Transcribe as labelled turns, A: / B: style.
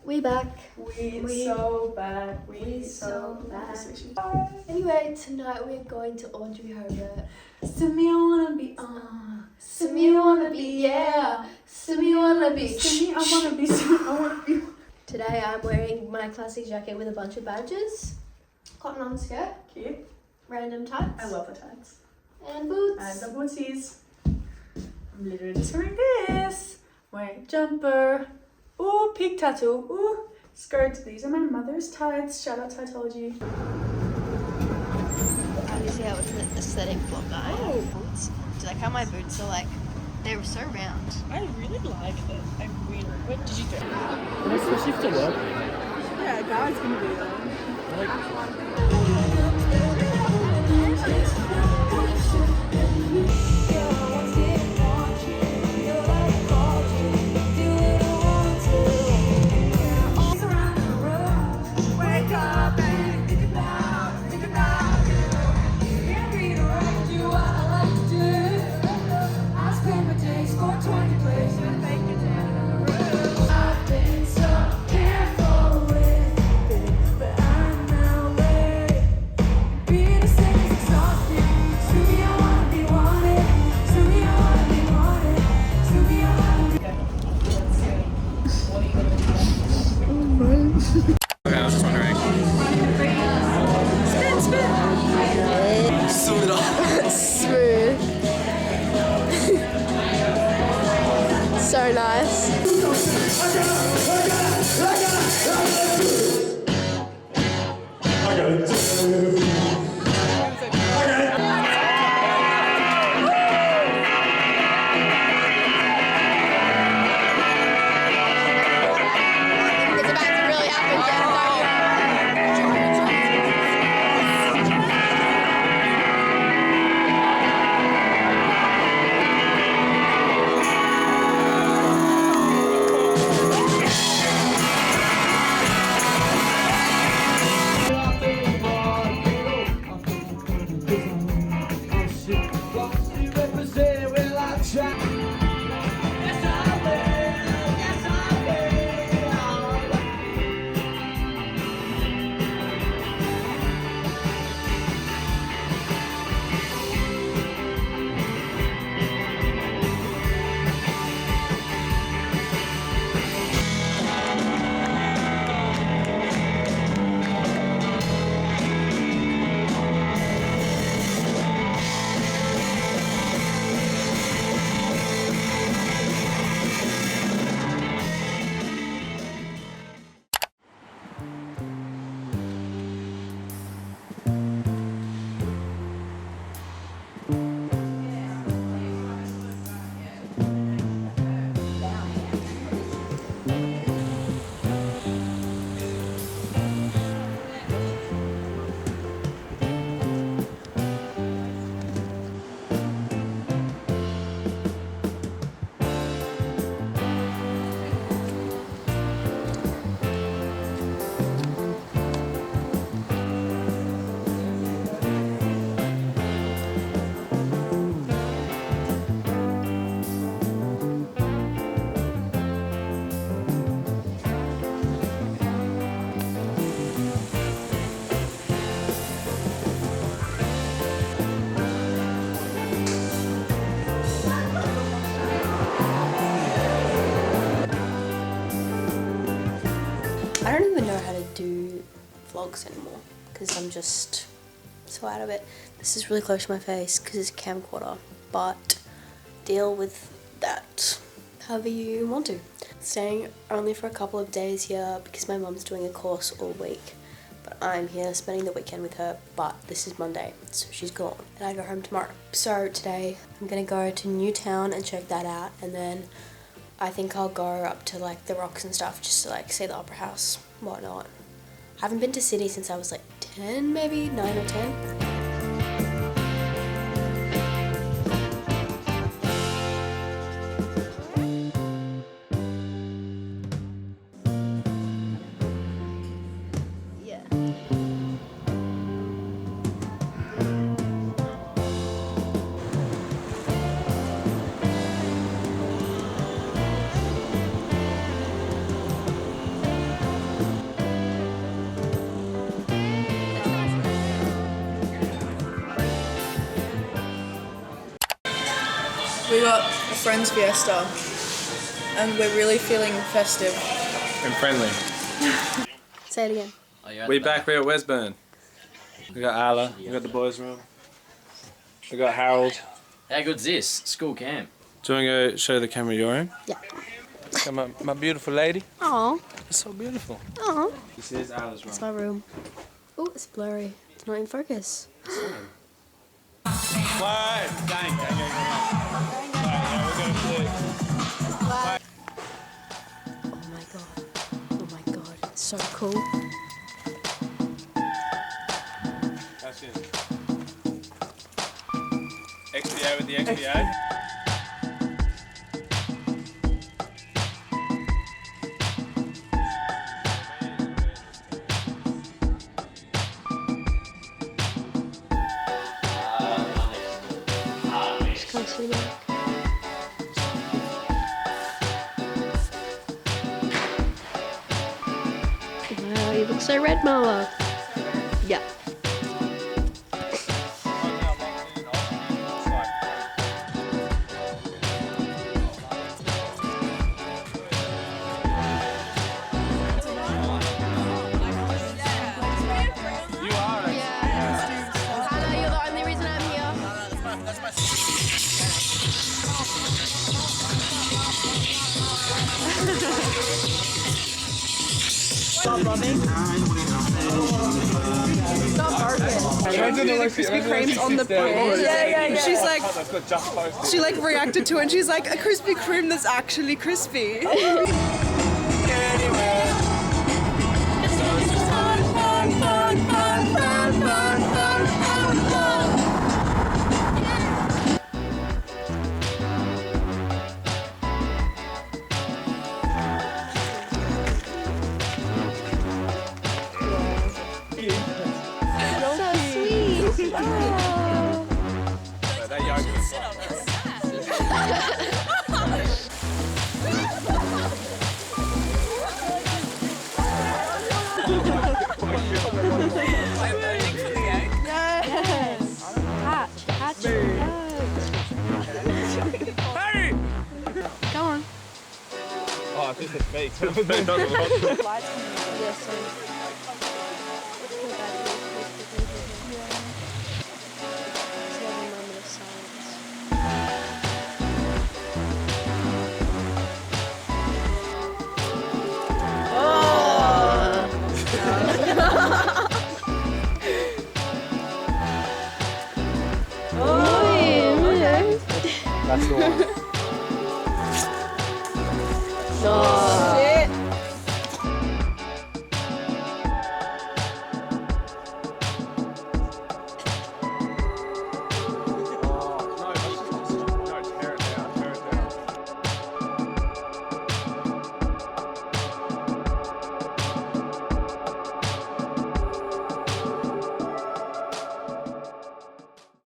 A: We back.
B: We so back. We so back.
A: Anyway, tonight we're going to Audrey Hobert.
B: Simi, I wanna be
A: Simi, I wanna be, yeah. Simi, I wanna be.
B: Simi, I wanna be. Simi, I wanna be.
A: Today I'm wearing my classic jacket with a bunch of badges. Cotton on skirt.
B: Cute.
A: Random tights.
B: I love the tags.
A: And boots.
B: And the bootsies. I'm literally just wearing this. Wearing jumper. Ooh, pig tattoo. Ooh, skirt. These are my mother's tights. Shout out Tightology.
A: Obviously, I was an aesthetic vlog guy. Oh. Boots. Do you like how my boots are like, they were so round?
C: I really like it. I really. What did you do?
D: Am I supposed to have to work?
C: Yeah, God's gonna do that.
D: Okay, I was just wondering.
A: Smooth. So nice. I don't even know how to do vlogs anymore because I'm just so out of it. This is really close to my face because it's a camcorder, but deal with that however you want to. Staying only for a couple of days here because my mum's doing a course all week, but I'm here spending the weekend with her, but this is Monday, so she's gone, and I go home tomorrow. So today, I'm gonna go to Newtown and check that out, and then I think I'll go up to like the rocks and stuff, just to like see the opera house, whatnot. I haven't been to Sydney since I was like 10, maybe 9 or 10.
B: We got a friend's fiesta and we're really feeling festive.
D: And friendly.
A: Say it again.
D: We back here at Wesburn. We got Ala, we got the boys' room. We got Harold.
E: How good's this? School camp.
D: Do you want to go show the camera your room?
A: Yeah.
D: Got my beautiful lady.
A: Aww.
D: It's so beautiful.
A: Aww.
D: This is Ala's room.
A: It's my room. Oh, it's blurry. It's not in focus.
D: Why? Gang.
A: Oh my god. Oh my god. It's so cool.
D: That's it. XPA with the XPA.
A: Just can't see back. Wow, you look so red, Moa. Yeah.
C: Krispy Kreme's on the page. Yeah. She like reacted to it and she's like, a Krispy Kreme that's actually crispy.
A: Go on.
D: Oh, this is fake. It doesn't look.
A: No.